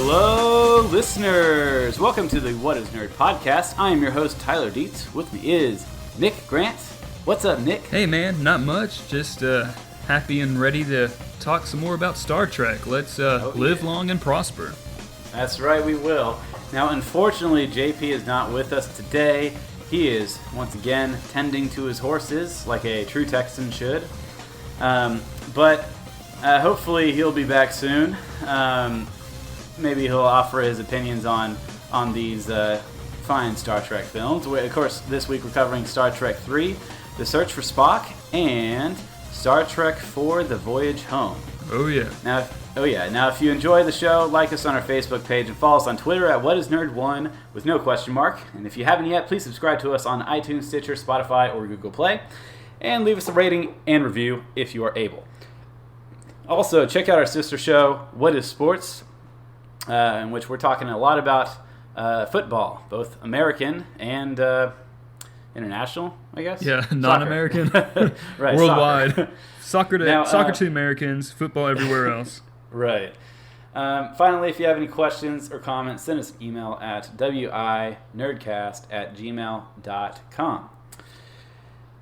Hello, listeners! Welcome to the What is Nerd podcast. I am your host, Tyler Dietz. With me is Nick Grant. What's up, Nick? Hey, man, not much. Just happy and ready to talk some more about Star Trek. Let's live long and prosper. That's right, we will. Now, unfortunately, JP is not with us today. He is, once again, tending to his horses like a true Texan should. But hopefully he'll be back soon. Maybe he'll offer his opinions on these fine Star Trek films. Of course, this week we're covering Star Trek 3, The Search for Spock, and Star Trek 4, The Voyage Home. Oh yeah. Now, if you enjoy the show, like us on our Facebook page and follow us on Twitter at WhatIsNerd1 with no question mark. And if you haven't yet, please subscribe to us on iTunes, Stitcher, Spotify, or Google Play. And leave us a rating and review if you are able. Also, check out our sister show, What is Sports, in which we're talking a lot about football, both American and international, I guess. Yeah, non-American. Right, worldwide. Soccer Now, to Americans, football everywhere else. Right. Finally, if you have any questions or comments, send us an email at winerdcast@gmail.com.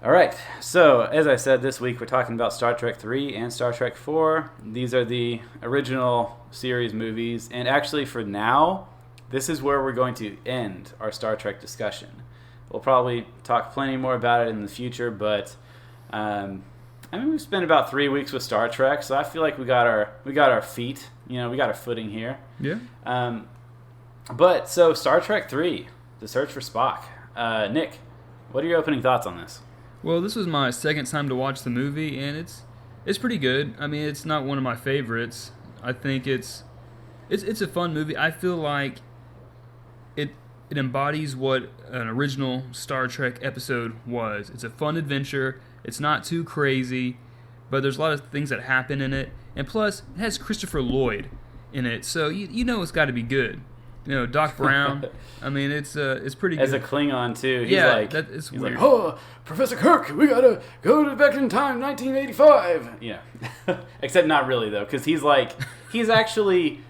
All right, so as I said, this week we're talking about Star Trek 3 and Star Trek 4. These are the original series movies, and actually for now, this is where we're going to end our Star Trek discussion. We'll probably talk plenty more about it in the future, but we've spent about 3 weeks with Star Trek, so I feel like we got our feet, we got our footing here. Yeah. So Star Trek 3, The Search for Spock. Nick, what are your opening thoughts on this? Well, this was my second time to watch the movie, and it's pretty good. I mean, it's not one of my favorites. I think it's a fun movie. I feel like it embodies what an original Star Trek episode was. It's a fun adventure. It's not too crazy, but there's a lot of things that happen in it. And plus, it has Christopher Lloyd in it, so you know it's got to be good. Doc Brown. I mean, it's pretty good. As a Klingon, too. He's he's weird. like, oh, Professor Kirk, we gotta go back in time, 1985. Yeah. Except not really, though, because he's actually,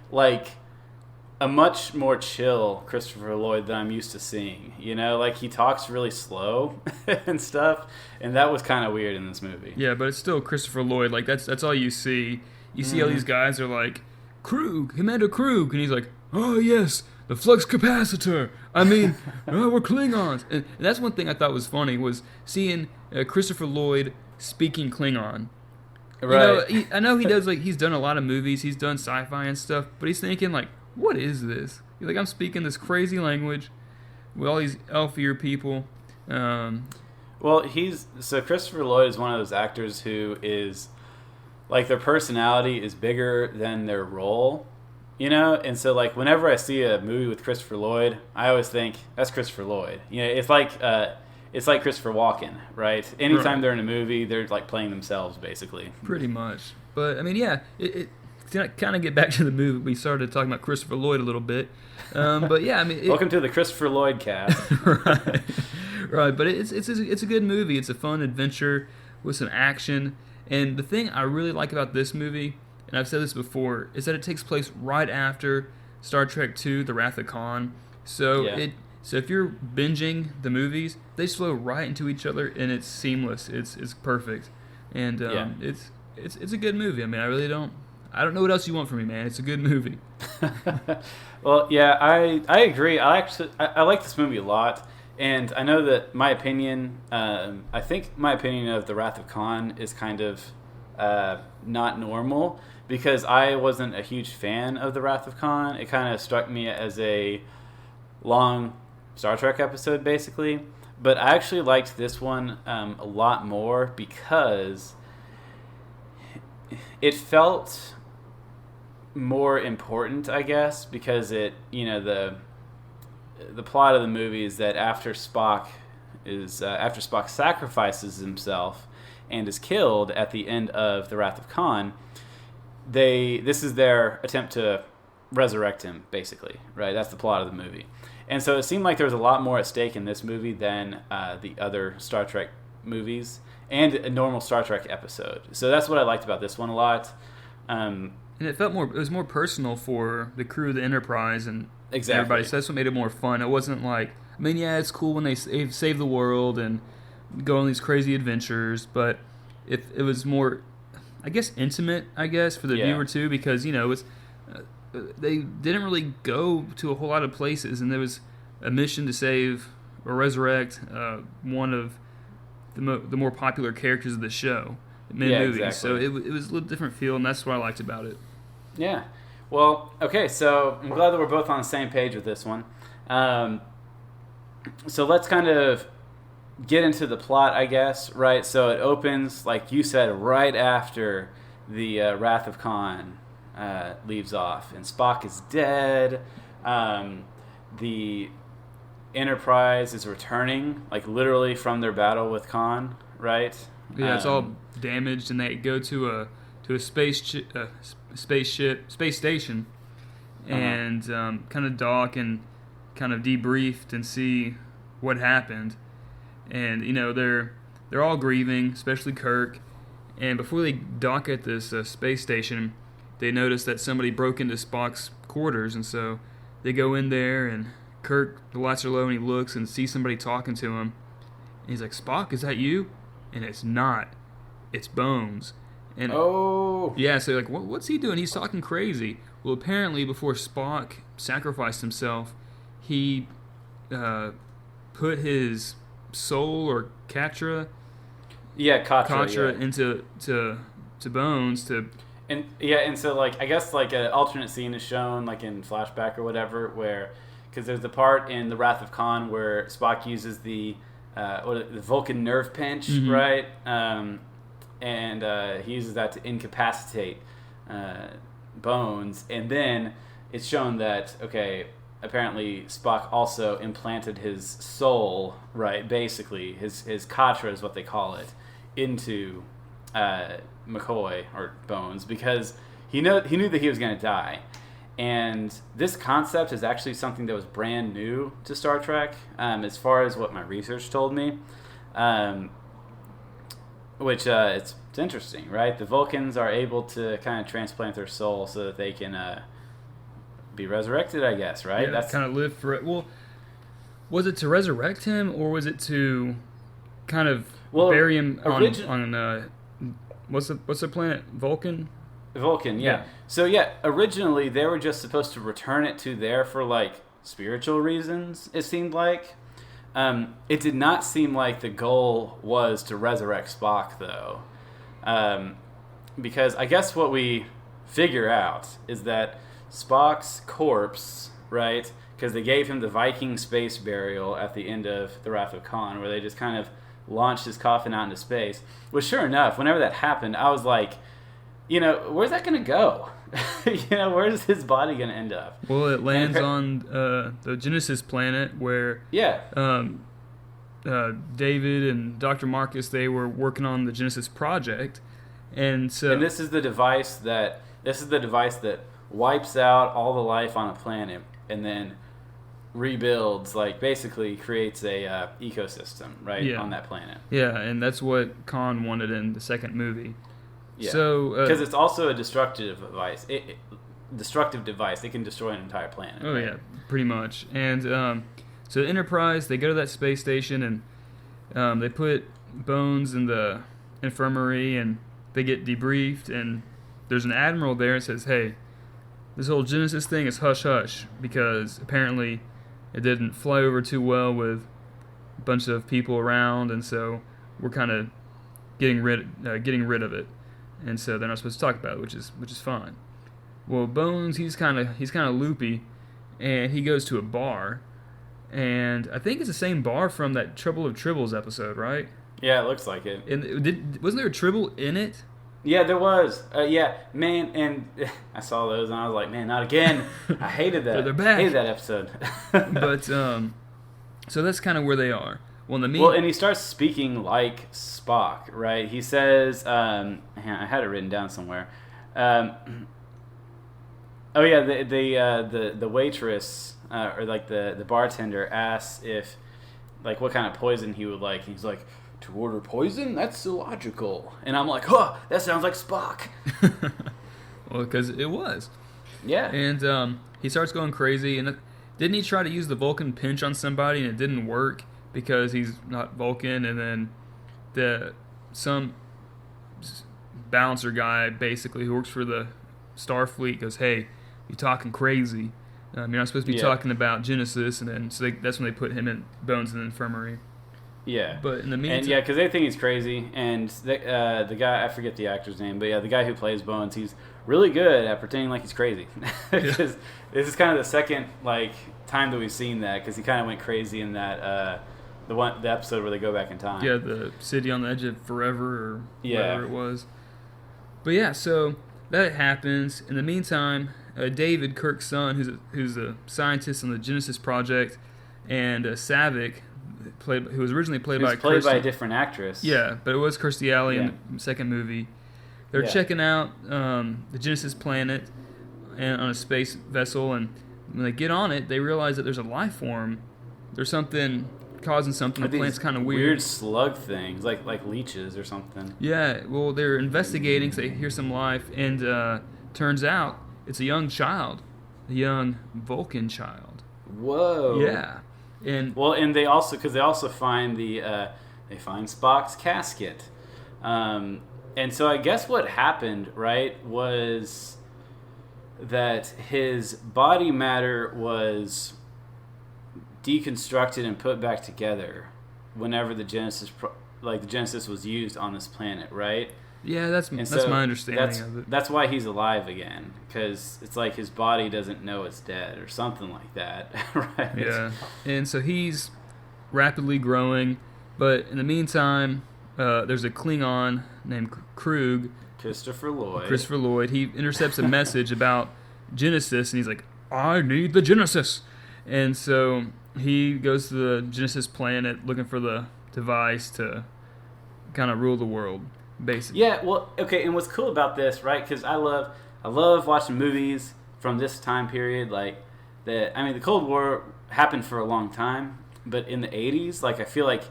a much more chill Christopher Lloyd than I'm used to seeing. He talks really slow and stuff, and that was kind of weird in this movie. Yeah, but it's still Christopher Lloyd. That's all you see. You see all these guys are like, Krug, Commander Krug, and he's like, oh yes, the flux capacitor. I mean, we're Klingons. And that's one thing I thought was funny, was seeing Christopher Lloyd speaking Klingon. Right. I know he does, he's done a lot of movies, he's done sci-fi and stuff, but he's thinking, what is this? He's like, I'm speaking this crazy language with all these elfier people. Well, Christopher Lloyd is one of those actors who is, their personality is bigger than their role. And so whenever I see a movie with Christopher Lloyd, I always think that's Christopher Lloyd. It's like Christopher Walken, right? Anytime they're in a movie, they're playing themselves basically. Pretty much. But I mean, yeah, it to kind of get back to the movie, we started talking about Christopher Lloyd a little bit. But yeah, I mean, welcome to the Christopher Lloyd cast. Right. But it's a good movie. It's a fun adventure with some action. And the thing I really like about this movie, and I've said this before, is that it takes place right after Star Trek II, The Wrath of Khan. So if you're binging the movies, they just flow right into each other, and it's seamless. It's perfect, and it's a good movie. I mean, I don't know what else you want from me, man. It's a good movie. Well, yeah, I agree. I like this movie a lot, and I know that my opinion. I think my opinion of The Wrath of Khan is kind of not normal, because I wasn't a huge fan of The Wrath of Khan. It kind of struck me as a long Star Trek episode, basically. But I actually liked this one a lot more because it felt more important, I guess, because the plot of the movie is that after Spock sacrifices himself and is killed at the end of The Wrath of Khan, this is their attempt to resurrect him, basically, right? That's the plot of the movie. And so it seemed like there was a lot more at stake in this movie than the other Star Trek movies and a normal Star Trek episode. So that's what I liked about this one a lot. And it felt more. It was more personal for the crew of the Enterprise and Exactly. everybody. So that's what made it more fun. It wasn't like, I mean, yeah, it's cool when they save the world and go on these crazy adventures, but it was more, I guess, intimate. I guess for the viewer too, because it's they didn't really go to a whole lot of places, and there was a mission to save or resurrect one of the more popular characters of the show. Movies. Exactly. So it was a little different feel, and that's what I liked about it. Yeah. Well, okay, so I'm glad that we're both on the same page with this one. So let's kind of get into the plot, I guess, right? So it opens, like you said, right after the Wrath of Khan leaves off, and Spock is dead. The Enterprise is returning, like literally from their battle with Khan, right? Yeah, it's all damaged, and they go to a space station, and kind of dock and kind of debriefed and see what happened. And they're all grieving, especially Kirk. And before they dock at this space station, they notice that somebody broke into Spock's quarters, and so they go in there, and Kirk, the lights are low, and he looks and sees somebody talking to him. And he's like, "Spock, is that you?" And it's not. It's Bones. And yeah, so like, what's he doing? He's talking crazy. Well, apparently, before Spock sacrificed himself, he put his soul or Katra into to Bones to. And so like I guess like an alternate scene is shown like in flashback or whatever, where because there's the part in the Wrath of Khan where Spock uses the Vulcan nerve pinch, right? And he uses that to incapacitate Bones, and then it's shown that apparently Spock also implanted his soul, right? Basically, his Katra is what they call it, into McCoy or Bones, because he knew that he was going to die. And this concept is actually something that was brand new to Star Trek, as far as what my research told me. Which it's interesting, right? The Vulcans are able to kind of transplant their soul so that they can be resurrected, I guess, right? Yeah, that's kind of live for it. Well, was it to resurrect him, or was it to kind of bury him on what's the planet? Vulcan, yeah. So originally they were just supposed to return it to there for like spiritual reasons, it seemed like. It did not seem like the goal was to resurrect Spock, though. Because I guess what we figure out is that Spock's corpse, right, because they gave him the Viking space burial at the end of the Wrath of Khan, where they just kind of launched his coffin out into space. Well, sure enough, whenever that happened, I was like, where's that going to go? Where's his body going to end up? Well, it lands on the Genesis planet where David and Dr. Marcus, they were working on the Genesis project. And this is the device that wipes out all the life on a planet and then rebuilds, like basically creates a ecosystem, right, on that planet. Yeah, and that's what Khan wanted in the second movie. Yeah. So because it's also a destructive device. It can destroy an entire planet. Oh, right? yeah, pretty much. And so the Enterprise, they go to that space station, and they put Bones in the infirmary, and they get debriefed, and there's an admiral there that says, "Hey, this whole Genesis thing is hush-hush, because apparently it didn't fly over too well with a bunch of people around, and so we're kind of getting rid of it. And so they're not supposed to talk about it, which is fine." Well, Bones, he's kind of loopy, and he goes to a bar, and I think it's the same bar from that Trouble of Tribbles episode, right? Yeah, it looks like it. And wasn't there a Tribble in it? Yeah, there was. Man, and I saw those, and I was like, man, not again. I hated that. They're back. I hated that episode. But so that's kind of where they are. Well, and he starts speaking like Spock, right? He says, I had it written down somewhere. The waitress or like the bartender asks if like what kind of poison he would like. He's like, "To order poison? That's illogical." And I'm like, "Huh, that sounds like Spock." Well, because it was. Yeah. And he starts going crazy. And didn't he try to use the Vulcan pinch on somebody and it didn't work because he's not Vulcan? And then some bouncer guy basically who works for the Starfleet goes, "Hey, you're talking crazy. You're not supposed to be talking about Genesis." And then that's when they put him in Bones in the infirmary. Yeah. But in the meantime... And because they think he's crazy. And the guy, I forget the actor's name, but yeah, the guy who plays Bones, he's really good at pretending like he's crazy. Because this is kind of the second time that we've seen that, because he kind of went crazy in that the episode where they go back in time. Yeah, the city on the edge of forever or whatever it was. But yeah, so that happens. In the meantime, David, Kirk's son, who's a scientist on the Genesis project, and Savick, who was originally played by a different actress. Yeah, but it was Kirstie Alley in the second movie. They're checking out the Genesis planet and on a space vessel, and when they get on it, they realize that there's a life form. There's something causing something. The planet's kind of weird slug things, like leeches or something. Yeah, well, they're investigating, so they hear some life, and turns out it's a young child, a young Vulcan child. Whoa. Yeah. And they also find they find Spock's casket, and so I guess what happened, right, was that his body matter was deconstructed and put back together whenever the Genesis was used on this planet, right? Yeah, that's my understanding of it. That's why he's alive again, because it's like his body doesn't know it's dead or something like that, right? Yeah, and so he's rapidly growing, but in the meantime, there's a Klingon named Krug. Christopher Lloyd. He intercepts a message about Genesis, and he's like, "I need the Genesis," and so he goes to the Genesis planet looking for the device to kind of rule the world. Basically. Yeah, well, okay, and what's cool about this, right? Because I love watching movies from this time period. The Cold War happened for a long time, but in the '80s, I feel like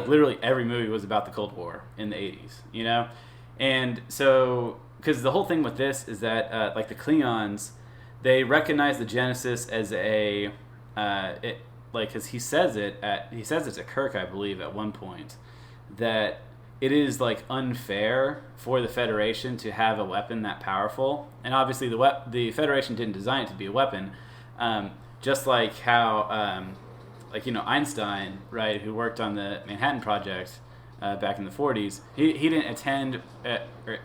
literally every movie was about the Cold War in the '80s, you know. And so, because the whole thing with this is that the Klingons, they recognize the Genesis as because he says it to Kirk, I believe, at one point, that it is unfair for the Federation to have a weapon that powerful, and obviously the Federation didn't design it to be a weapon. Just like how, Einstein, right, who worked on the Manhattan Project back in the '40s, he didn't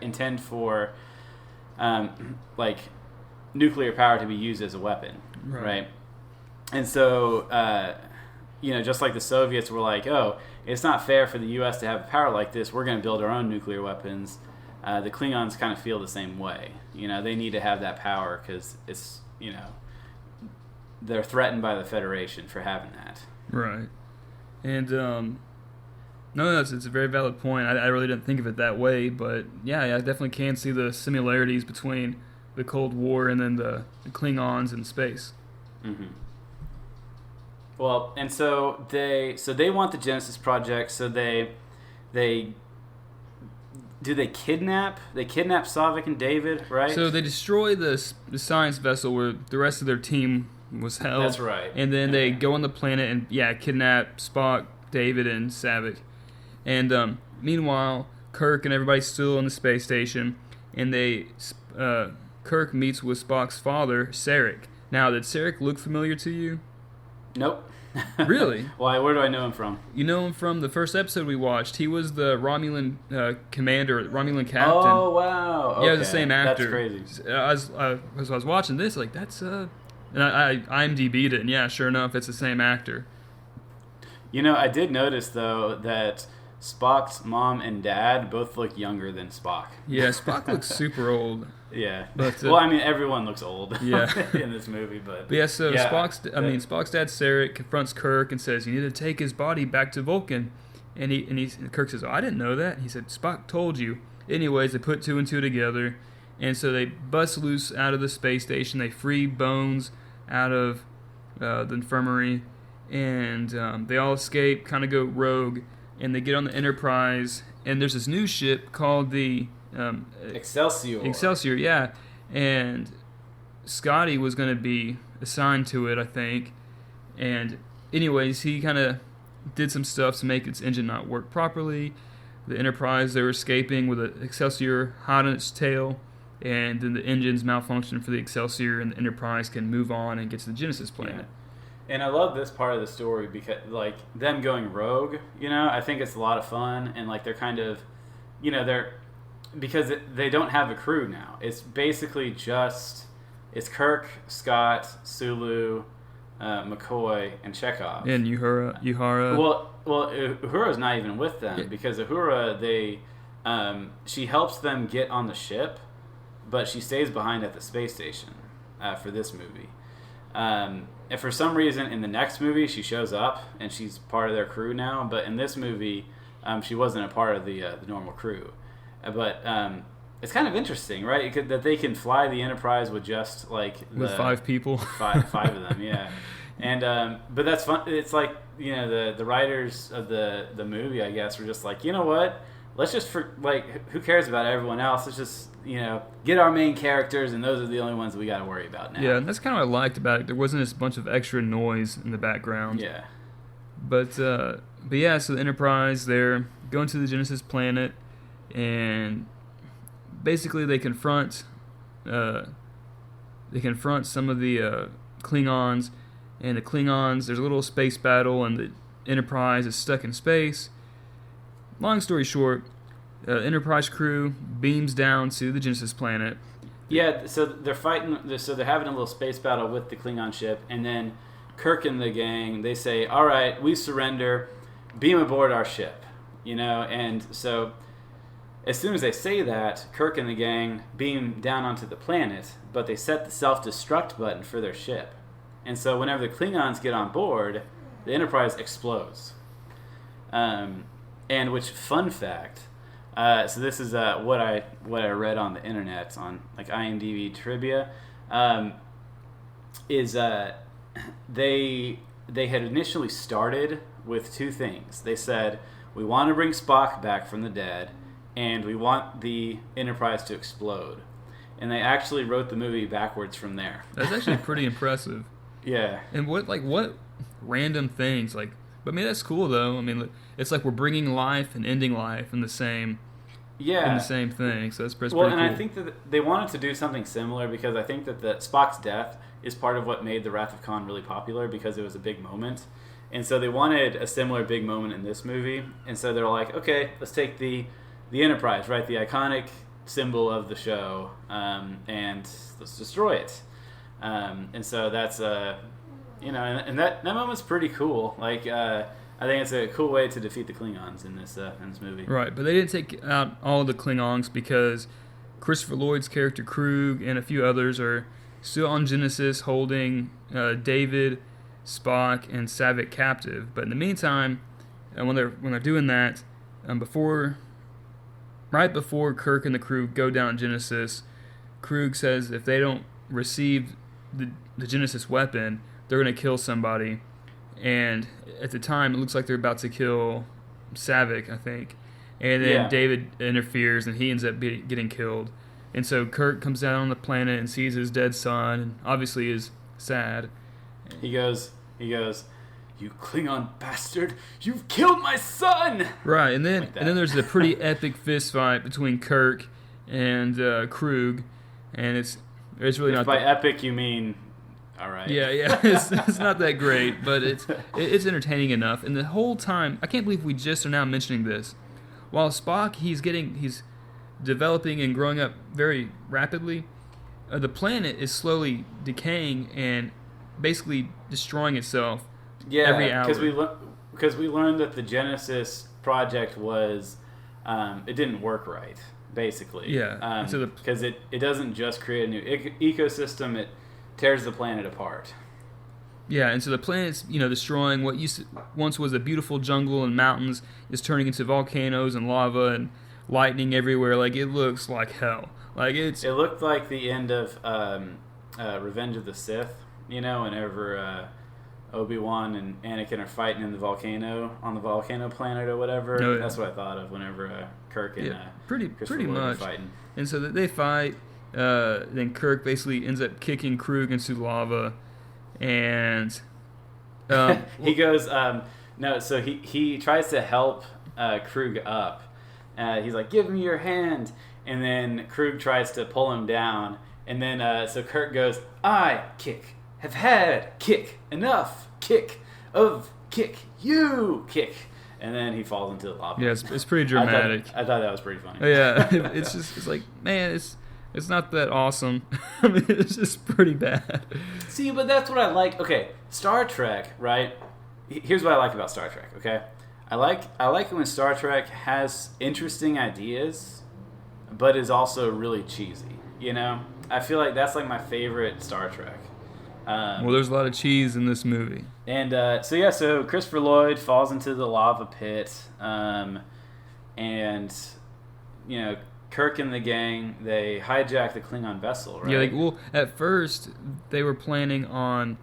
intend for nuclear power to be used as a weapon, right? And so, just like the Soviets were like, oh, it's not fair for the U.S. to have power like this. We're going to build our own nuclear weapons. The Klingons kind of feel the same way. They need to have that power because it's, they're threatened by the Federation for having that. Right. And, it's a very valid point. I really didn't think of it that way, but yeah, I definitely can see the similarities between the Cold War and then the Klingons in space. Mm-hmm. Well, and so they want the Genesis project. So they kidnap Savick and David, right? So they destroy the science vessel where the rest of their team was held. That's right. And then they go on the planet and kidnap Spock, David, and Savick. And meanwhile, Kirk and everybody's still on the space station, and Kirk meets with Spock's father, Sarek. Now, did Sarek look familiar to you? Nope. Really? Why? Where do I know him from? You know him from the first episode we watched. He was the Romulan commander, Romulan captain. Oh, wow. Okay. Yeah, the same actor. That's crazy. As I was watching this, that's... And I IMDb'd it, and yeah, sure enough, it's the same actor. I did notice, though, that Spock's mom and dad both look younger than Spock. Yeah, Spock looks super old. Yeah. But, everyone looks old yeah. in this movie. But yeah, so Spock's dad, Sarek, confronts Kirk and says, "You need to take his body back to Vulcan." And Kirk says, "Oh, I didn't know that." He said, "Spock told you." Anyways, they put two and two together, and so they bust loose out of the space station. They free Bones out of the infirmary, and they all escape, kind of go rogue, and they get on the Enterprise, and there's this new ship called the Excelsior. Excelsior, yeah. and Scotty was going to be assigned to it, I think. And anyways, he kind of did some stuff to make its engine not work properly. The Enterprise, they were escaping with an Excelsior hot on its tail, and then the engines malfunctioned for the Excelsior, and the Enterprise can move on and get to the Genesis planet. Yeah. And I love this part of the story because, like, them going rogue, I think it's a lot of fun, and, like, they're kind of, because they don't have a crew now. It's basically it's Kirk, Scott, Sulu, McCoy, and Chekhov. And Uhura. Well, Uhura's not even with them because Uhura, she helps them get on the ship, but she stays behind at the space station for this movie. And for some reason, in the next movie, she shows up and she's part of their crew now. But in this movie, she wasn't a part of the normal crew. But it's kind of interesting, right? That they can fly the Enterprise with just with 5 people, five of them, yeah. And but that's fun. It's like the writers of the movie, I guess, were just like, you know what? Let's just who cares about everyone else? Let's just get our main characters, and those are the only ones we got to worry about now. Yeah, and that's kind of what I liked about it. There wasn't this bunch of extra noise in the background. Yeah. But yeah, so the Enterprise, they're going to the Genesis planet, and basically they confront some of the Klingons, and the Klingons, there's a little space battle, and the Enterprise is stuck in space. Long story short, Enterprise crew beams down to the Genesis planet. Yeah, so they're fighting. So they're having a little space battle with the Klingon ship, and then Kirk and the gang, they say, "All right, we surrender. Beam aboard our ship." And so as soon as they say that, Kirk and the gang beam down onto the planet, but they set the self-destruct button for their ship. And so whenever the Klingons get on board, the Enterprise explodes. And which, fun fact, so this is what I read on the internet on IMDb trivia, is they had initially started with 2 things. They said, we want to bring Spock back from the dead, and we want the Enterprise to explode. And they actually wrote the movie backwards from there. That's actually pretty impressive. Yeah. And what random things, but I mean, that's cool though. I mean, it's like we're bringing life and ending life in the same thing. So that's pretty cool. And I think that they wanted to do something similar because I think that the Spock's death is part of what made the Wrath of Khan really popular because it was a big moment. And so they wanted a similar big moment in this movie. And so they're like, okay, let's take the Enterprise, right, the iconic symbol of the show, and let's destroy it. And so that's and that moment's pretty cool. I think it's a cool way to defeat the Klingons in this movie. Right, but they didn't take out all the Klingons because Christopher Lloyd's character Krug and a few others are still on Genesis holding David, Spock, and Savick captive. But in the meantime, when they're doing that, right before Kirk and the crew go down Genesis, Krug says if they don't receive the Genesis weapon, they're going to kill somebody. And at the time, it looks like they're about to kill Savick, I think. And then David interferes, and he ends up getting killed. And so Kirk comes down on the planet and sees his dead son, and obviously is sad. He goes, "You Klingon bastard! You've killed my son!" Right, and then there's a pretty epic fist fight between Kirk and Krug, and it's really not. By epic, you mean. All right. Yeah, it's not that great, but it's entertaining enough. And the whole time, I can't believe we just are now mentioning this. While Spock, he's developing and growing up very rapidly, the planet is slowly decaying and basically destroying itself every hour. Because we learned that the Genesis project was it didn't work right, basically. Yeah. Because it doesn't just create a new ecosystem; it tears the planet apart. Yeah, and so the planet's destroying what once was a beautiful jungle and mountains is turning into volcanoes and lava and lightning everywhere. It looks like hell. It looked like the end of Revenge of the Sith. Whenever Obi-Wan and Anakin are fighting in the volcano on the volcano planet or whatever. Oh, yeah. That's what I thought of whenever Kirk and pretty Christopher Lloyd much are fighting. And so they fight. then Kirk basically ends up kicking Krug into lava, and he goes, no, so he tries to help Krug up. He's like, give me your hand. And then Krug tries to pull him down. And then, so Kirk goes, I have had kick, enough, kick, you kick. And then he falls into the lava. Yeah, it's pretty dramatic. I thought that was pretty funny. Yeah, it's like, man, it's not that awesome. I mean, it's just pretty bad. See, but that's what I like. Okay, Star Trek, right? Here's what I like about Star Trek, okay? I like when Star Trek has interesting ideas, but is also really cheesy, you know? I feel like that's like my favorite Star Trek. Well, there's a lot of cheese in this movie. And so Christopher Lloyd falls into the lava pit, and you know, Kirk and the gang, they hijack the Klingon vessel, right? Yeah, at first they were planning on,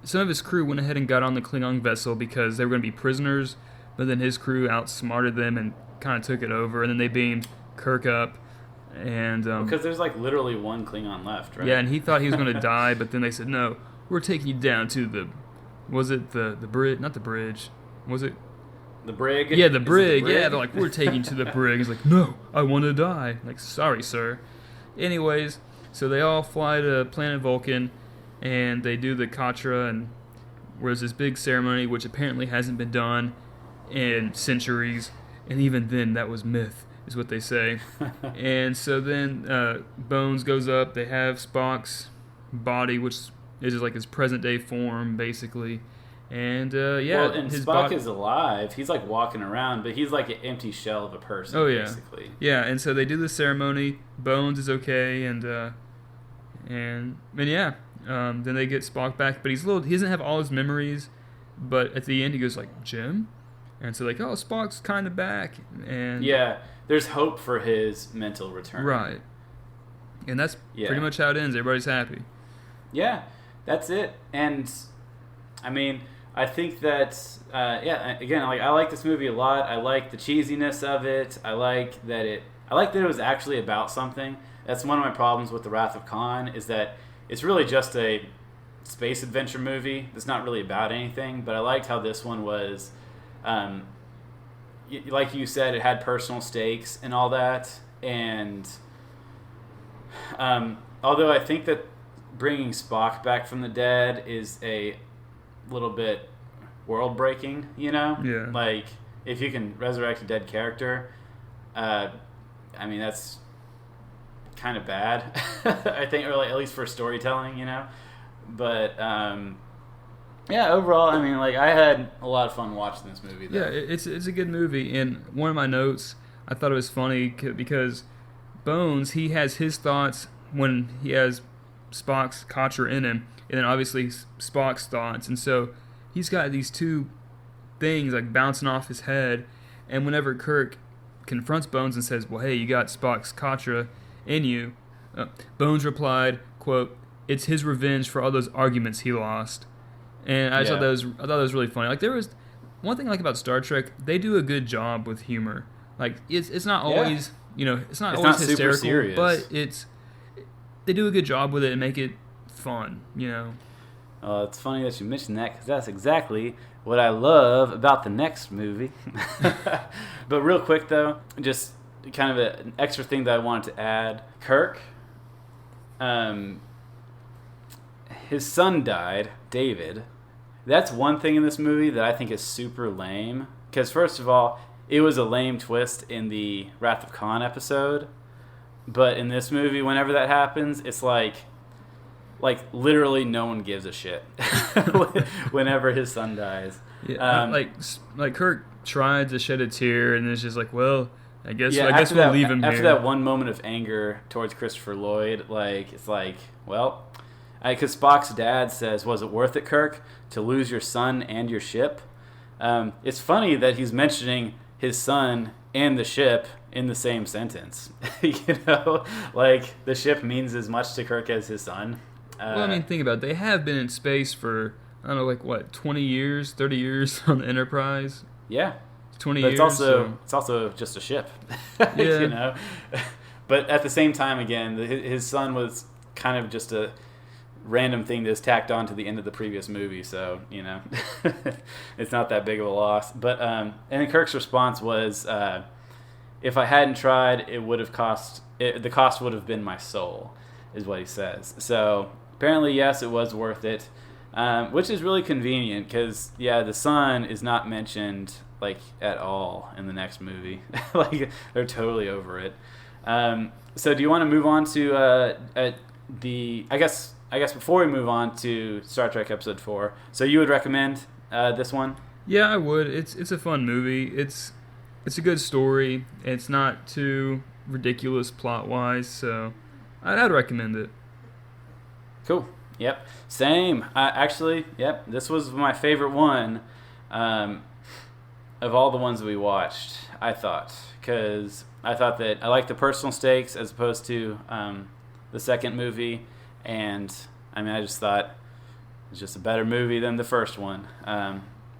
some of his crew went ahead and got on the Klingon vessel because they were going to be prisoners, but then his crew outsmarted them and kind of took it over, and then they beamed Kirk up. And because there's like literally one Klingon left, right? Yeah, and he thought he was going to die, but then they said, no, we're taking you down to the bridge? Not the bridge. Was it? The brig? Yeah, the brig. Yeah, they're like, we're taking you to the brig. He's like, no, I want to die. Like, sorry, sir. Anyways, so they all fly to planet Vulcan, and they do the Katra, and there's this big ceremony, which apparently hasn't been done in centuries, and even then, that was myth, is what they say. And so then Bones goes up. They have Spock's body, which is like his present-day form, basically. And, well, and Spock is alive. He's, like, walking around, but he's, like, an empty shell of a person, basically. Yeah, and so they do the ceremony. Bones is okay, and then they get Spock back. But he doesn't have all his memories, but at the end he goes, like, Jim? And so, like, oh, Spock's kind of back. And yeah, there's hope for his mental return. Right. And that's pretty much how it ends. Everybody's happy. Yeah, that's it. And, I mean, I think that, again, like, I like this movie a lot. I like the cheesiness of it. I like that it was actually about something. That's one of my problems with The Wrath of Khan, is that it's really just a space adventure movie that's not really about anything. But I liked how this one was, like you said, it had personal stakes and all that. And although I think that bringing Spock back from the dead is a little bit world breaking, you know? Yeah. Like, if you can resurrect a dead character, I mean, that's kind of bad, I think, or like, at least for storytelling, you know? But, overall, I mean, like, I had a lot of fun watching this movie, though. Yeah, it's a good movie, and one of my notes, I thought it was funny because Bones, he has his thoughts when he has Spock's Katra in him, and then obviously Spock's thoughts, and so he's got these two things like bouncing off his head, and whenever Kirk confronts Bones and says, well, hey, you got Spock's Katra in you, Bones replied, quote, it's his revenge for all those arguments he lost. And I thought that was really funny. Like, there was one thing I like about Star Trek, they do a good job with humor. Like, it's not always, it's not always hysterical, but they do a good job with it and make it fun, you know. It's funny that you mentioned that, because that's exactly what I love about the next movie. But real quick, though, just kind of an extra thing that I wanted to add. Kirk, his son died, David. That's one thing in this movie that I think is super lame. Because first of all, it was a lame twist in the Wrath of Khan episode. But in this movie, whenever that happens, it's like literally no one gives a shit whenever his son dies. Yeah, like Kirk tried to shed a tear, and it's just like, well, I guess we'll leave him after here. That one moment of anger towards Christopher Lloyd, it's like, well, because Spock's dad says, was it worth it, Kirk, to lose your son and your ship? It's funny that he's mentioning his son and the ship in the same sentence. Like, the ship means as much to Kirk as his son. Well, I mean, think about it. They have been in space for, I don't know, like, what, 20 years, 30 years on the Enterprise? Yeah. 20 but years. It's also just a ship, Yeah. But at the same time, again, his son was kind of just a random thing that's tacked on to the end of the previous movie, so it's not that big of a loss. But and Kirk's response was, "If I hadn't tried, it would have the cost would have been my soul," is what he says. So apparently, yes, it was worth it, which is really convenient because the son is not mentioned like at all in the next movie. Like they're totally over it. So do you want to move on to I guess before we move on to Star Trek Episode 4, so you would recommend this one? Yeah, I would. It's a fun movie. It's a good story. It's not too ridiculous plot-wise, so I'd recommend it. Cool. Yep. Same. Actually, yep, this was my favorite one of all the ones that we watched, I thought, because I thought that I liked the personal stakes as opposed to the second movie. And I mean, I just thought it was just a better movie than the first one.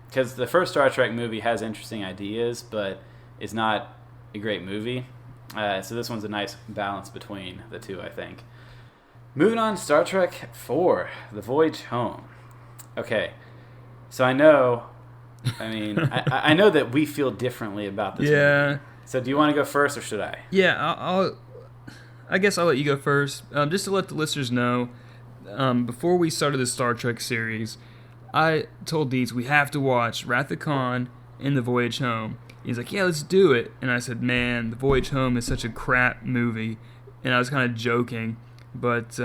Because the first Star Trek movie has interesting ideas, but it's not a great movie. So this one's a nice balance between the two, I think. Moving on to Star Trek 4, The Voyage Home. Okay, so I know that we feel differently about this movie. So do you want to go first, or should I? Yeah, I guess I'll let you go first. Just to let the listeners know, before we started the Star Trek series, I told Deeds we have to watch Wrath of Khan and The Voyage Home. He's like, yeah, let's do it. And I said, man, The Voyage Home is such a crap movie. And I was kind of joking. But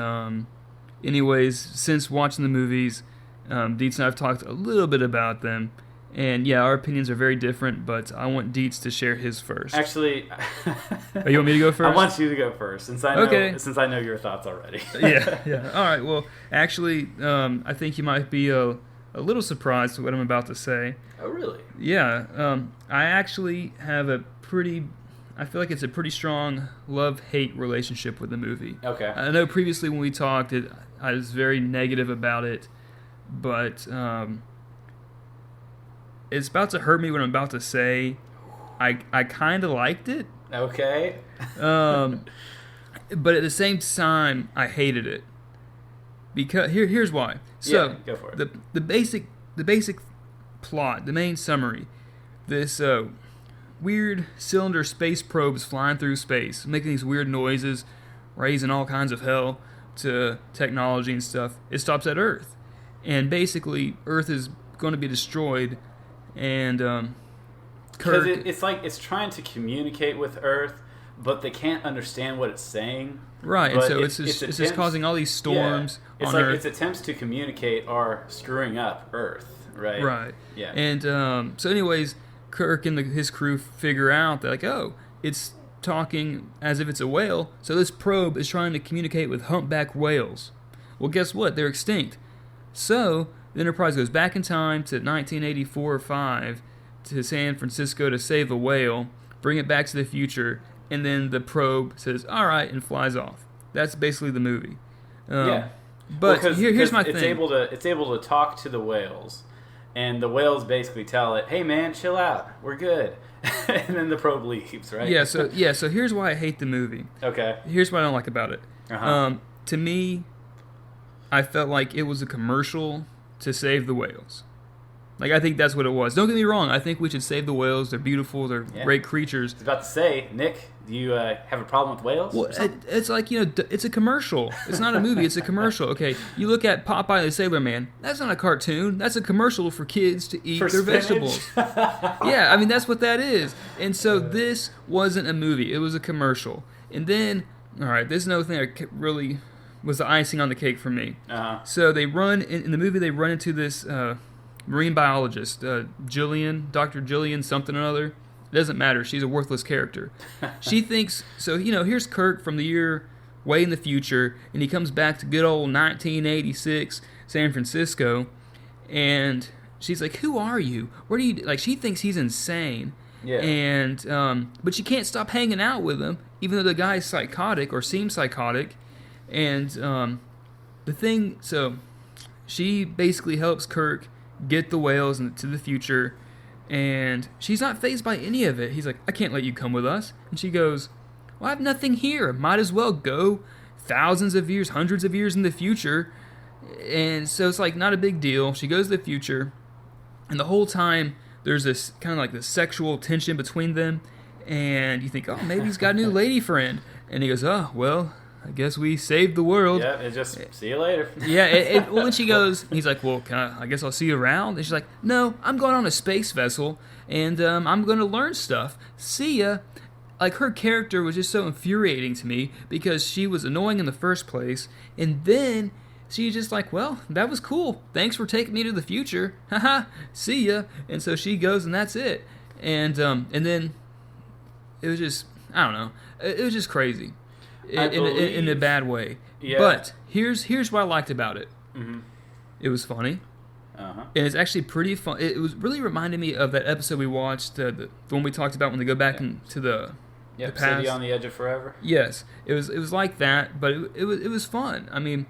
anyways, since watching the movies, Deets and I have talked a little bit about them. And yeah, our opinions are very different, but I want Deets to share his first. Actually, you want me to go first? I want you to go first, since I know your thoughts already. Yeah. All right. Well, actually, I think you might be a little surprised to what I'm about to say. Oh, really? Yeah. I actually have I feel like it's a pretty strong love-hate relationship with the movie. Okay. I know previously when we talked, I was very negative about it, but it's about to hurt me what I'm about to say. I kind of liked it. Okay. But at the same time, I hated it. Because here's why. So go for it. The basic plot, the main summary, this weird cylinder space probes flying through space, making these weird noises, raising all kinds of hell to technology and stuff. It stops at Earth, and basically Earth is going to be destroyed. And because it's like it's trying to communicate with Earth, but they can't understand what it's saying. Right, and so it's just causing all these storms on Earth. Its attempts to communicate are screwing up Earth, right? Right. Yeah. And so anyways, Kirk and his crew figure out that, like, oh, it's talking as if it's a whale, so this probe is trying to communicate with humpback whales. Well, guess what? They're extinct. So the Enterprise goes back in time to 1984 or 5 to San Francisco to save a whale, bring it back to the future, and then the probe says, all right, and flies off. That's basically the movie. But here's my thing. It's able to talk to the whales, and the whales basically tell it, hey, man, chill out. We're good. And then the probe leaves, right? Yeah, so here's why I hate the movie. Okay. Here's what I don't like about it. Uh-huh. To me, I felt like it was a commercial to save the whales. Like, I think that's what it was. Don't get me wrong. I think we should save the whales. They're beautiful. They're great creatures. I was about to say, Nick, do you have a problem with whales? Well, it's like, it's a commercial. It's not a movie. It's a commercial. Okay, you look at Popeye the Sailor Man. That's not a cartoon. That's a commercial for kids to eat their vegetables. Yeah, I mean, that's what that is. And so this wasn't a movie. It was a commercial. And then, all right, this is another thing that really was the icing on the cake for me. Uh-huh. So they run, in the movie, they run into this marine biologist, Dr. Jillian something or other. It doesn't matter. She's a worthless character. She thinks, so, here's Kirk from the year way in the future, and he comes back to good old 1986 San Francisco, and she's like, who are you? Where do you, like, she thinks he's insane. Yeah. And, but she can't stop hanging out with him, even though the guy's psychotic or seems psychotic. And the thing, so she basically helps Kirk get the whales into the future, and she's not fazed by any of it. He's like, I can't let you come with us. And she goes, Well, I have nothing here. Might as well go thousands of years, hundreds of years in the future. And so it's like not a big deal. She goes to the future, and the whole time there's this kind of like this sexual tension between them. And you think, oh, maybe he's got a new lady friend. And he goes, oh, well, I guess we saved the world. Yeah, it just see you later. Yeah, well, then she goes, he's like, well, I guess I'll see you around. And she's like, no, I'm going on a space vessel, and I'm going to learn stuff. See ya. Like, her character was just so infuriating to me because she was annoying in the first place, and then she's just like, well, that was cool. Thanks for taking me to the future. Haha, see ya. And so she goes, and that's it. And then it was just, I don't know. It was just crazy in a bad way. Yeah. But here's what I liked about it. Mm-hmm. It was funny. Uh-huh. And it's actually pretty fun. It was really reminded me of that episode we watched, the one we talked about when they go back into the past. City on the Edge of Forever. Yes, it was like that, but it was fun. I mean,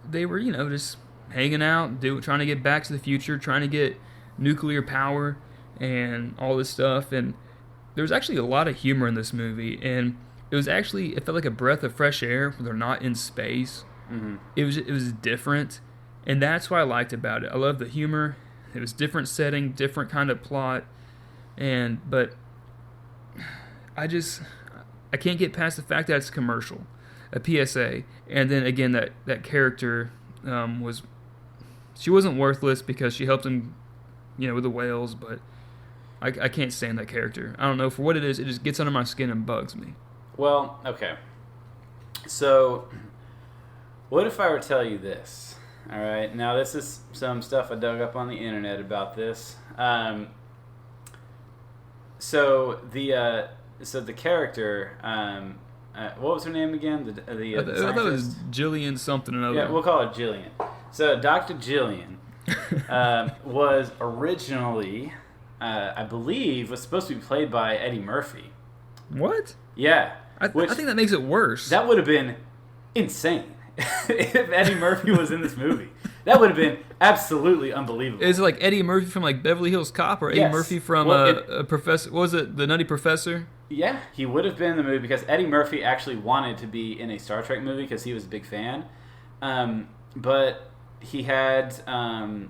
they were just hanging out, trying to get back to the future, trying to get nuclear power and all this stuff. And there was actually a lot of humor in this movie, and it felt like a breath of fresh air when they're not in space. Mm-hmm. It was different, and that's what I liked about it. I love the humor. It was different setting, different kind of plot, but I can't get past the fact that it's a commercial, a PSA, and then again that character she wasn't worthless because she helped him, with the whales, but I can't stand that character. I don't know, for what it is, it just gets under my skin and bugs me. Well, okay. So, what if I were to tell you this? All right. Now, this is some stuff I dug up on the internet about this. So the character, what was her name again? I thought it was Jillian something or another. Yeah, we'll call her Jillian. So, Dr. Jillian was originally, I believe, was supposed to be played by Eddie Murphy. What? Yeah. I think that makes it worse. That would have been insane if Eddie Murphy was in this movie. That would have been absolutely unbelievable. Is it like Eddie Murphy from like Beverly Hills Cop, or Eddie Murphy from a Professor? What was it, the Nutty Professor? Yeah, he would have been in the movie because Eddie Murphy actually wanted to be in a Star Trek movie because he was a big fan. But he had, I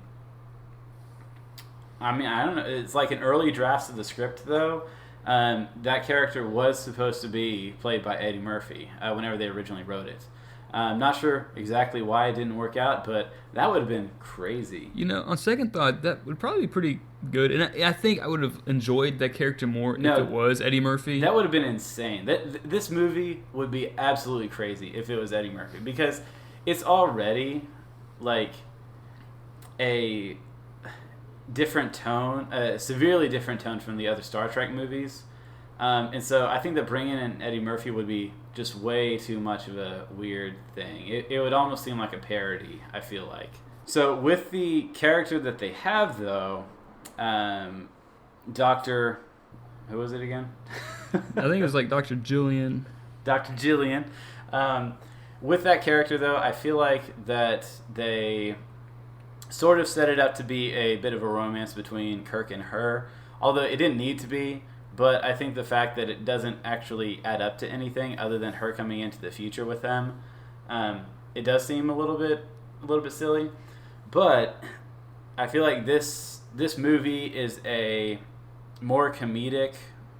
don't know. It's like an early drafts of the script, though. That character was supposed to be played by Eddie Murphy whenever they originally wrote it. I'm not sure exactly why it didn't work out, but that would have been crazy. On second thought, that would probably be pretty good. And I think I would have enjoyed that character more if it was Eddie Murphy. That would have been insane. This movie would be absolutely crazy if it was Eddie Murphy, because it's already like a different tone, a severely different tone from the other Star Trek movies. And so I think that bringing in Eddie Murphy would be just way too much of a weird thing. It would almost seem like a parody, I feel like. So with the character that they have, though, Dr. Who was it again? I think it was like Dr. Jillian. Dr. Jillian. With that character, though, I feel like that they sort of set it up to be a bit of a romance between Kirk and her, although it didn't need to be. But I think the fact that it doesn't actually add up to anything other than her coming into the future with them, it does seem a little bit silly. But I feel like this movie is a more comedic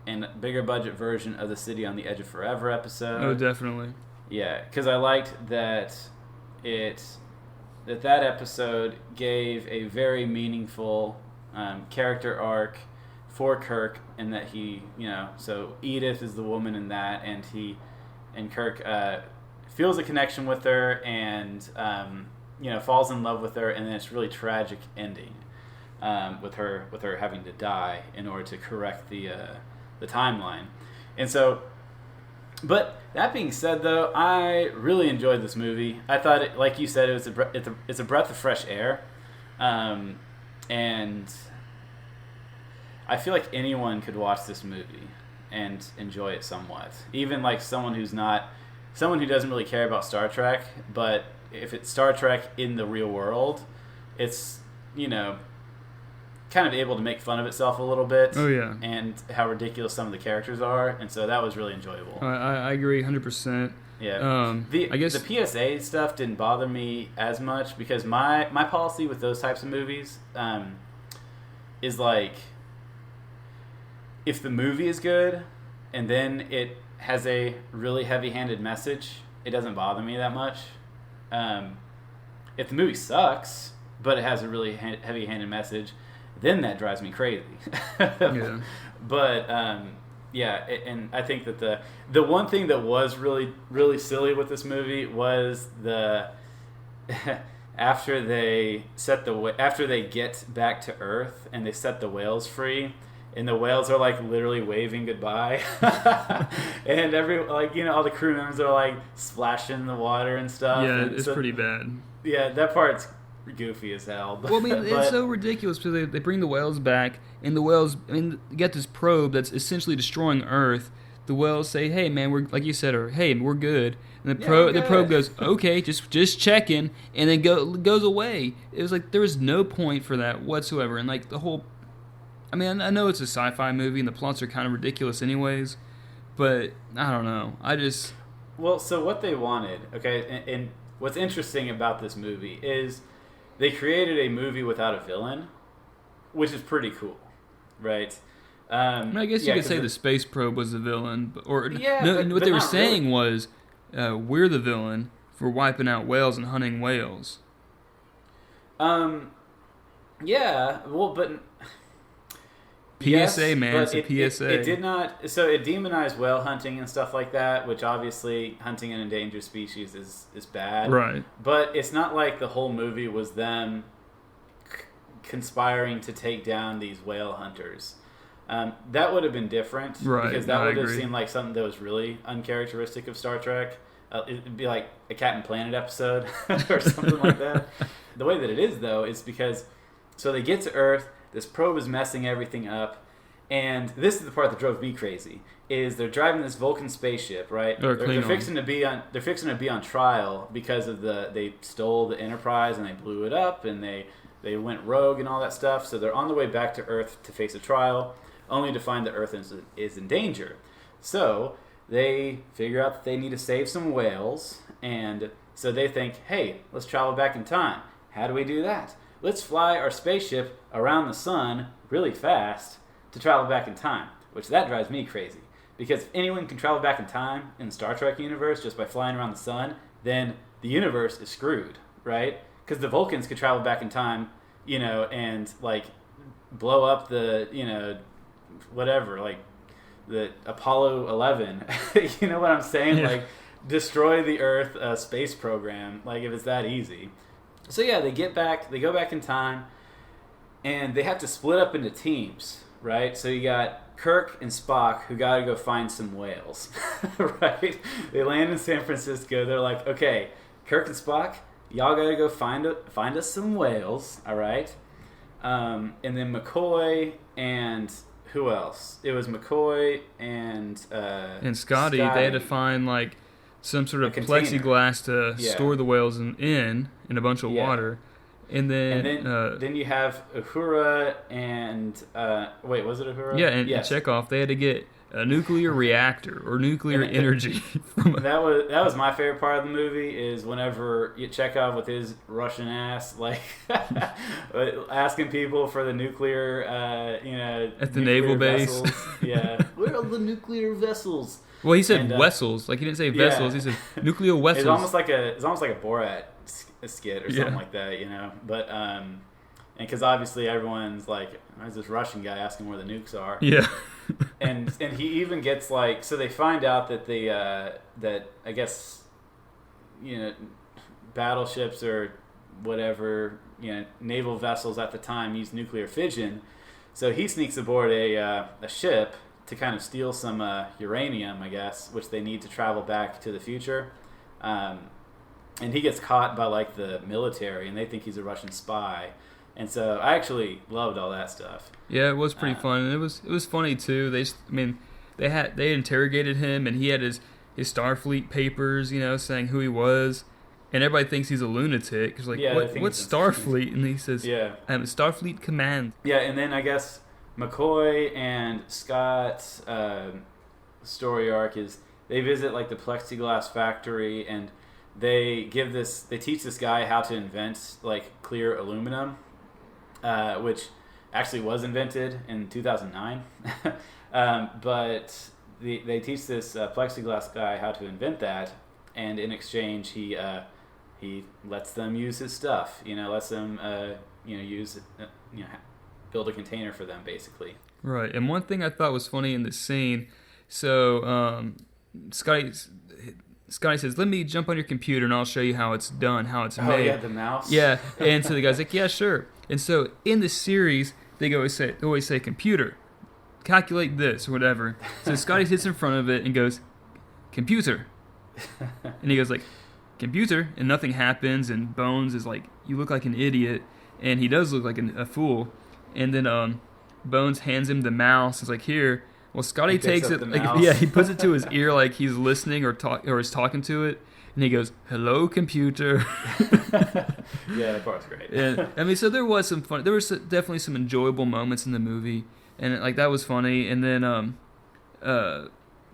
and bigger budget version of the City on the Edge of Forever episode. Oh, definitely. Yeah, because I liked that that episode gave a very meaningful character arc for Kirk, and that he, so Edith is the woman in that, and Kirk feels a connection with her, and falls in love with her, and then it's a really tragic ending with her having to die in order to correct the timeline. And so, but that being said, though, I really enjoyed this movie. I thought it, like you said, it's a breath of fresh air, and I feel like anyone could watch this movie and enjoy it somewhat. Even like someone who doesn't really care about Star Trek, but if it's Star Trek in the real world, it's kind of able to make fun of itself a little bit. Oh yeah, and how ridiculous some of the characters are, and so that was really enjoyable. I agree 100%. Yeah. I guess the PSA stuff didn't bother me as much because my policy with those types of movies is like, if the movie is good and then it has a really heavy-handed message, it doesn't bother me that much. If the movie sucks but it has a really heavy-handed message, then that drives me crazy. Yeah. But yeah, and I think that the one thing that was really, really silly with this movie was the after they get back to Earth and they set the whales free, and the whales are like literally waving goodbye, and all the crew members are like splashing in the water and stuff. Yeah, and it's pretty bad. Yeah, that part's goofy as hell. Well, I mean, it's so ridiculous because they bring the whales back, and the whales, you get this probe that's essentially destroying Earth. The whales say, "Hey, man, we're like you said, or hey, we're good." And the probe goes, "Okay, just checking," and then goes away. It was like there was no point for that whatsoever, and like the whole. I mean, I know it's a sci-fi movie, and the plots are kind of ridiculous, anyways. But I don't know. Well, so what they wanted, okay, and what's interesting about this movie is they created a movie without a villain, which is pretty cool, right? I guess you could say the space probe was the villain, what they were saying really. Was, we're the villain for wiping out whales and hunting whales. Yeah, well, but PSA, yes, man, it's a PSA. It did not. So it demonized whale hunting and stuff like that, which obviously hunting an endangered species is bad. Right. But it's not like the whole movie was them conspiring to take down these whale hunters. That would have been different, right? Because that would have seemed like something that was really uncharacteristic of Star Trek. It'd be like a Captain Planet episode or something like that. The way that it is, though, is because so they get to Earth. This probe is messing everything up, and this is the part that drove me crazy. Is they're driving this Vulcan spaceship, right? They're fixing to be on trial because of they stole the Enterprise and they blew it up and they went rogue and all that stuff. So they're on the way back to Earth to face a trial, only to find that Earth is in danger. So they figure out that they need to save some whales, and so they think, hey, let's travel back in time. How do we do that? Let's fly our spaceship around the sun really fast to travel back in time, which that drives me crazy. Because if anyone can travel back in time in the Star Trek universe just by flying around the sun, then the universe is screwed, right? Because the Vulcans could travel back in time, and like blow up the, whatever, like the Apollo 11. You know what I'm saying? Yeah. Like destroy the Earth space program. Like if it's that easy. So yeah, they go back in time, and they have to split up into teams, right? So you got Kirk and Spock who got to go find some whales, right? They land in San Francisco. They're like, okay, Kirk and Spock, y'all got to go find us some whales, all right? And then McCoy and who else? It was McCoy and Scotty. They had to find like some sort of plexiglass to store the whales in a bunch of water. And then you have Uhura and wait, was it Uhura? Yeah, and Chekhov. They had to get a nuclear reactor or nuclear energy. That was my favorite part of the movie is whenever Chekhov with his Russian ass like asking people for the nuclear at the naval base. Yeah, where are the nuclear vessels? Well, he said vessels. Like he didn't say vessels. He said nuclear vessels. It's almost like a Borat skit or something like that, But and because obviously everyone's like, "Where's this Russian guy asking where the nukes are?" Yeah. and he even gets like, so they find out that that I guess battleships or whatever naval vessels at the time used nuclear fission. So he sneaks aboard a ship to kind of steal some uranium, I guess, which they need to travel back to the future. And he gets caught by like the military, and they think he's a Russian spy. And so I actually loved all that stuff. Yeah, it was pretty fun, and it was funny too. They interrogated him, and he had his Starfleet papers, saying who he was, and everybody thinks he's a lunatic. Cause like, Yeah, what's Starfleet? And he says, yeah, Starfleet Command. yeah, and then I guess McCoy and Scott's story arc is they visit like the plexiglass factory, and they teach this guy how to invent like clear aluminum, which actually was invented in 2009. But they teach this plexiglass guy how to invent that, and in exchange he lets them use his stuff. Lets them use build a container for them basically. Right, and one thing I thought was funny in this scene, so Scotty says, "Let me jump on your computer and I'll show you how it's done, how it's made." Oh yeah, the mouse. Yeah, and so the guy's like, "Yeah, sure." And so in the series, they always say, "Computer, calculate this," or whatever. So Scotty sits in front of it and goes, "Computer," and he goes like, "Computer," and nothing happens. And Bones is like, "You look like an idiot," and he does look like a fool. And then Bones hands him the mouse. It's like, "Here." Well, Scotty takes it, he puts it to his ear like he's listening or is talking to it, and he goes, "Hello, computer." Yeah, that part's great. And I mean, so there was some fun. There was definitely some enjoyable moments in the movie, and like that was funny. And then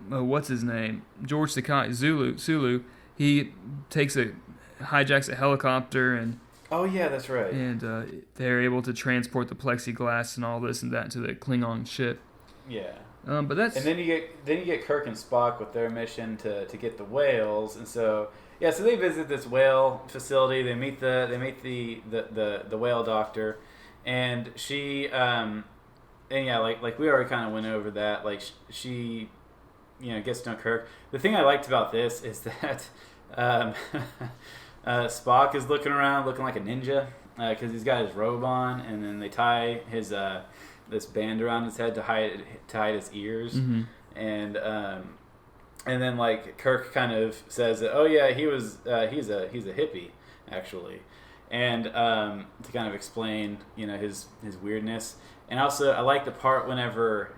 what's his name? George Takei, Sulu. He hijacks a helicopter, and oh yeah, that's right. And they're able to transport the plexiglass and all this and that to the Klingon ship. Yeah. But that's and then you get Kirk and Spock with their mission to get the whales, and so they visit this whale facility. They meet the whale doctor, and she like we already kind of went over that. Like she gets to know Kirk. The thing I liked about this is that Spock is looking around looking like a ninja because he's got his robe on, and then they tie his this band around his head to hide his ears, mm-hmm. and then like Kirk kind of says that, oh yeah, he's a hippie actually, and to kind of explain his weirdness. And also I like the part whenever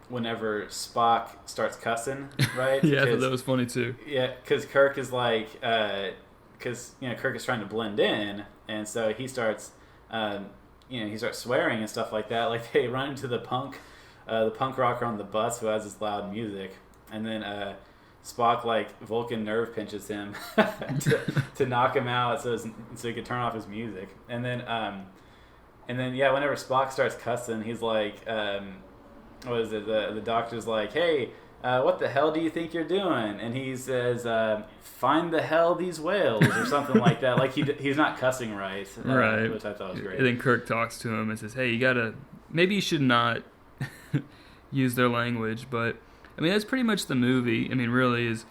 Spock starts cussing, right? Yeah, I thought that was funny too. Yeah, because Kirk is like Kirk is trying to blend in, and so he starts he starts swearing and stuff like that. Like they run into the punk rocker on the bus who has this loud music, and then Spock like Vulcan nerve pinches him to knock him out so he can turn off his music. And then whenever Spock starts cussing, he's like, what is it? The doctor's like, "Hey, what the hell do you think you're doing?" And he says, "Find the hell these whales," or something like that. Like he's not cussing right, which I thought was great. And then Kirk talks to him and says, "Hey, maybe you should not use their language." But I mean, that's pretty much the movie. I mean, really is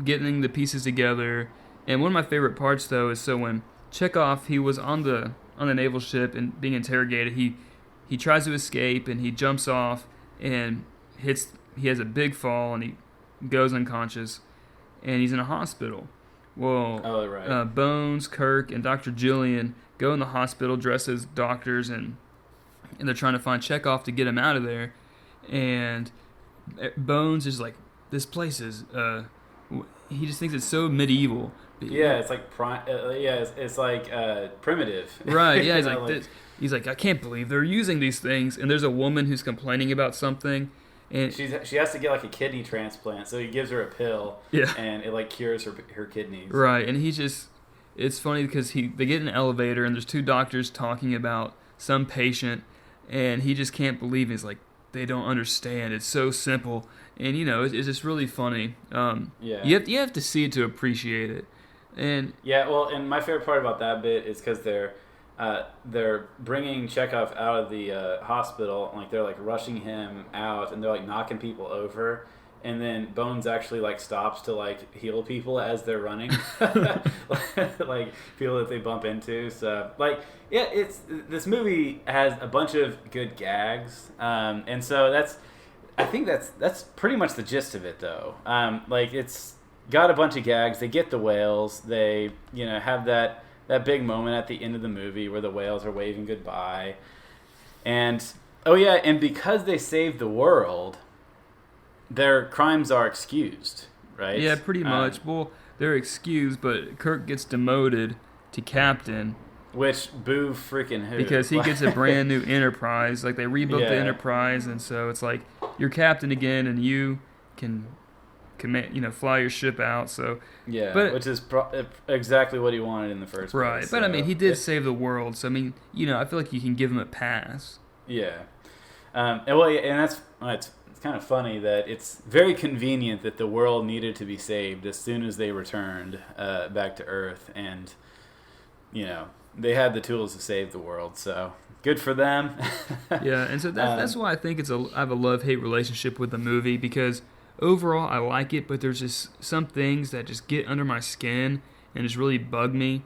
getting the pieces together. And one of my favorite parts, though, is so when Chekhov, he was on the naval ship and being interrogated, he tries to escape and he jumps off and he has a big fall and he goes unconscious and he's in a hospital. Well, Bones, Kirk, and Dr. Jillian go in the hospital dressed as doctors and they're trying to find Chekhov to get him out of there. And Bones is like, this place is, he just thinks it's so medieval. Yeah, it's like it's like primitive. Right? Yeah, he's like this. He's like, I can't believe they're using these things. And there's a woman who's complaining about something, and she has to get like a kidney transplant. So he gives her a pill, and it like cures her kidneys. Right, and it's funny because they get in an elevator and there's two doctors talking about some patient, and he just can't believe it. He's like, they don't understand. It's so simple, and it's just really funny. You have to see it to appreciate it. And and my favorite part about that bit is because they're bringing Chekhov out of the hospital, and like they're like rushing him out, and they're like knocking people over, and then Bones actually like stops to like heal people as they're running, like people that they bump into. So this movie has a bunch of good gags, and so I think that's pretty much the gist of it though. Like it's got a bunch of gags. They get the whales. They have that big moment at the end of the movie where the whales are waving goodbye. And because they saved the world, their crimes are excused, right? Yeah, pretty much. Well, they're excused, but Kirk gets demoted to captain. Which boo freaking who? Because he gets a brand new Enterprise. Like, they rebuilt the Yeah. Enterprise, and so it's like you're captain again, and you can command, fly your ship out. So Yeah, but, which is exactly what he wanted in the first place. Right, but I mean, he did save the world. So I mean, I feel like you can give him a pass. Yeah, and it's kind of funny that it's very convenient that the world needed to be saved as soon as they returned back to Earth, and they had the tools to save the world. So good for them. Yeah, and so that's why I think I have a love-hate relationship with the movie, because overall I like it, but there's just some things that just get under my skin and just really bug me.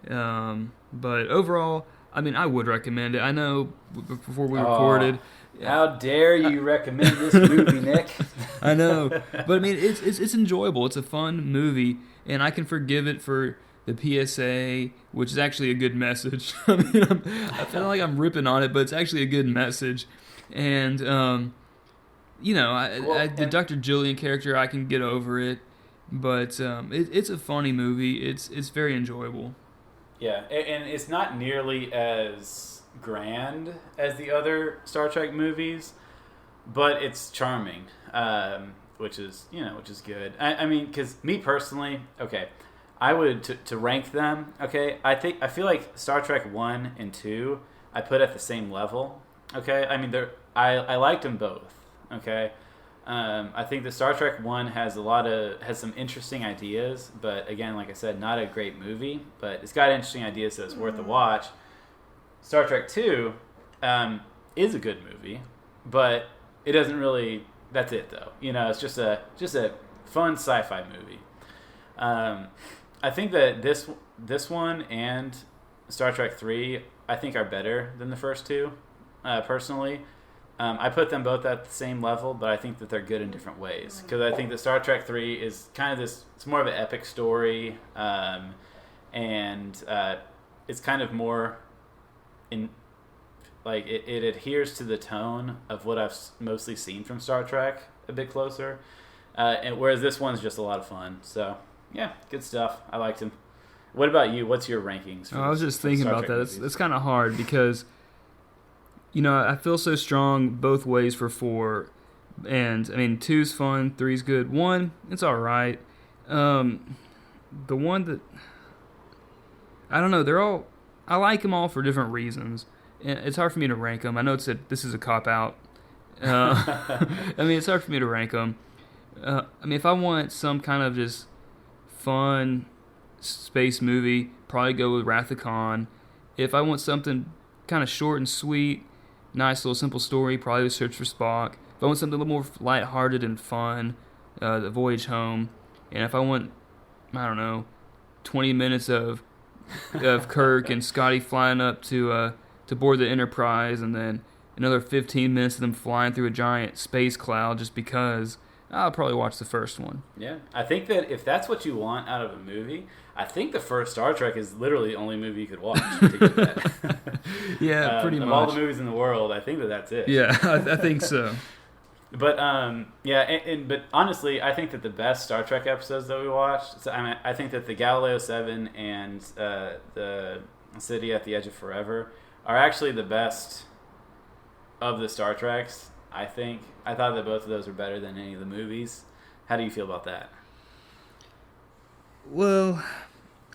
But overall, I mean, I would recommend it. I know before we recorded. How dare you recommend this movie, Nick? I know, but I mean, it's enjoyable. It's a fun movie, and I can forgive it for the PSA, which is actually a good message. I mean, I feel like I'm ripping on it, but it's actually a good message. And the Dr. Jillian character, I can get over it, but it's a funny movie. It's very enjoyable. Yeah, and it's not nearly as grand as the other Star Trek movies, but it's charming, which is good. I mean, because me personally, okay, I would to rank them. Okay, I feel like Star Trek 1 and 2 I put at the same level. Okay, I mean I liked them both. Okay. I think the Star Trek 1 has some interesting ideas, but again, like I said, not a great movie, but it's got interesting ideas, so it's worth a watch. Star Trek 2 is a good movie, but it doesn't really. That's it, though. It's just a fun sci-fi movie. I think that this one and Star Trek 3 I think are better than the first two, personally. I put them both at the same level, but I think that they're good in different ways. Because I think that Star Trek 3 is kind of it's more of an epic story, and it's kind of more it adheres to the tone of what I've mostly seen from Star Trek a bit closer. And whereas this one's just a lot of fun. So, yeah, good stuff. I liked him. What about you? What's your rankings? I was just thinking about that. It's kind of hard because I feel so strong both ways for 4. And, I mean, 2's fun, 3's good. 1, it's all right. The one that... I don't know. I like them all for different reasons. And it's hard for me to rank them. I know this is a cop-out. I mean, it's hard for me to rank them. I mean, if I want some kind of just fun space movie, probably go with Wrath of Khan. If I want something kind of short and sweet, nice little simple story, probably Search for Spock. If I want something a little more lighthearted and fun, The Voyage Home. And if I want, I don't know, 20 minutes of Kirk and Scotty flying up to board the Enterprise, and then another 15 minutes of them flying through a giant space cloud just because, I'll probably watch the first one. Yeah, I think that if that's what you want out of a movie, I think the first Star Trek is literally the only movie you could watch to get that. Yeah, pretty much. Of all the movies in the world, I think that's it. Yeah, I think so. But but honestly, I think that the best Star Trek episodes that we watched, I think that the Galileo 7 and the City at the Edge of Forever are actually the best of the Star Treks. I thought that both of those are better than any of the movies. How do you feel about that? Well,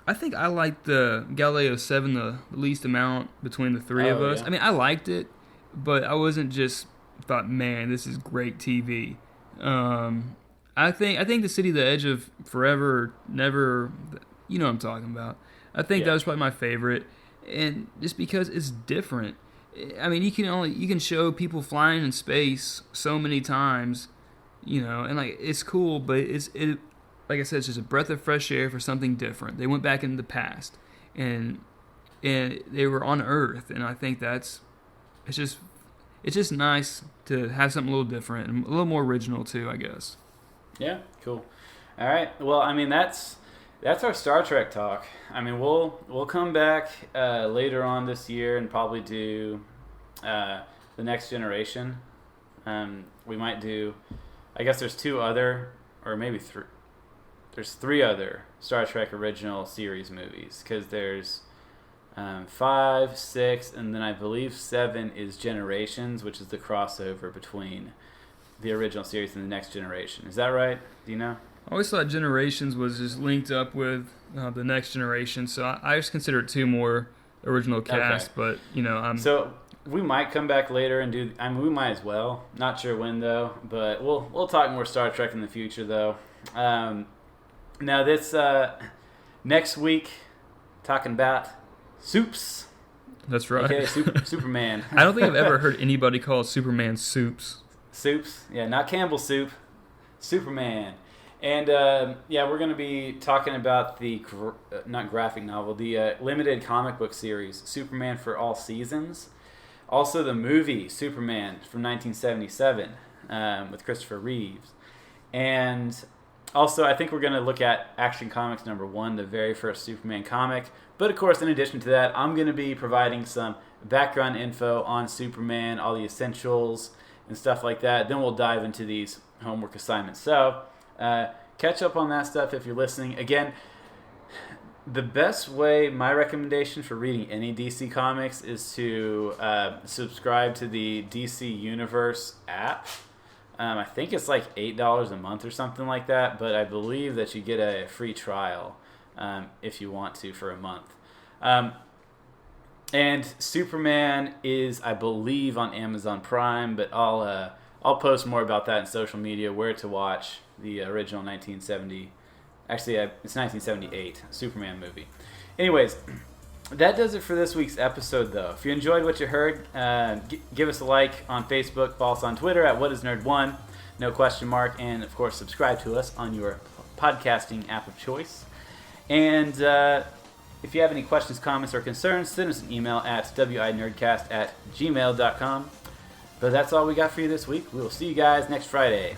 I think I liked the Galileo 7 the least amount between the three of us. Yeah. I mean, I liked it, but I wasn't just thought, man, this is great TV. I think the City, the Edge of Forever, Never, you know what I'm talking about. I think that was probably my favorite, and just because it's different. I mean, you can show people flying in space so many times, and like it's cool, but it like I said, it's just a breath of fresh air for something different. They went back into the past, and they were on Earth, and I think it's just nice to have something a little different and a little more original too, I guess. Yeah, cool. All right. Well, I mean that's our Star Trek talk. I mean, we'll come back later on this year and probably do the Next Generation. We might do. I guess there's 2 other, or maybe 3. there's 3 other Star Trek original series movies, because there's 5, 6, and then I believe 7 is Generations, which is the crossover between the original series and the Next Generation. Is that right? Do you know? I always thought Generations was just linked up with the Next Generation, so I just consider it 2 more original cast. Okay. But So we might come back later and do. I mean, we might as well. Not sure when though, but we'll talk more Star Trek in the future though. Now this next week, talking about soups. That's right. Okay, Superman. I don't think I've ever heard anybody call Superman soups. Soups, yeah, not Campbell's soup. Superman. And we're going to be talking about the not graphic novel, the limited comic book series Superman for All Seasons. Also the movie Superman from 1977 with Christopher Reeves. And also I think we're going to look at Action Comics #1, the very first Superman comic. But of course, in addition to that, I'm going to be providing some background info on Superman, all the essentials and stuff like that. Then we'll dive into these homework assignments. So catch up on that stuff if you're listening. Again, the best way, my recommendation for reading any DC comics is to subscribe to the DC Universe app. I think it's like $8 a month or something like that, but I believe that you get a free trial if you want to for a month. And Superman is, I believe, on Amazon Prime, but I'll post more about that in social media, where to watch the original 1970, actually it's 1978 Superman movie. Anyways, that does it for this week's episode though. If you enjoyed what you heard, give us a like on Facebook, follow us on Twitter at whatisnerd1, no question mark, and of course subscribe to us on your podcasting app of choice. And if you have any questions, comments, or concerns, send us an email at winerdcast@gmail.com. But that's all we got for you this week. We will see you guys next Friday.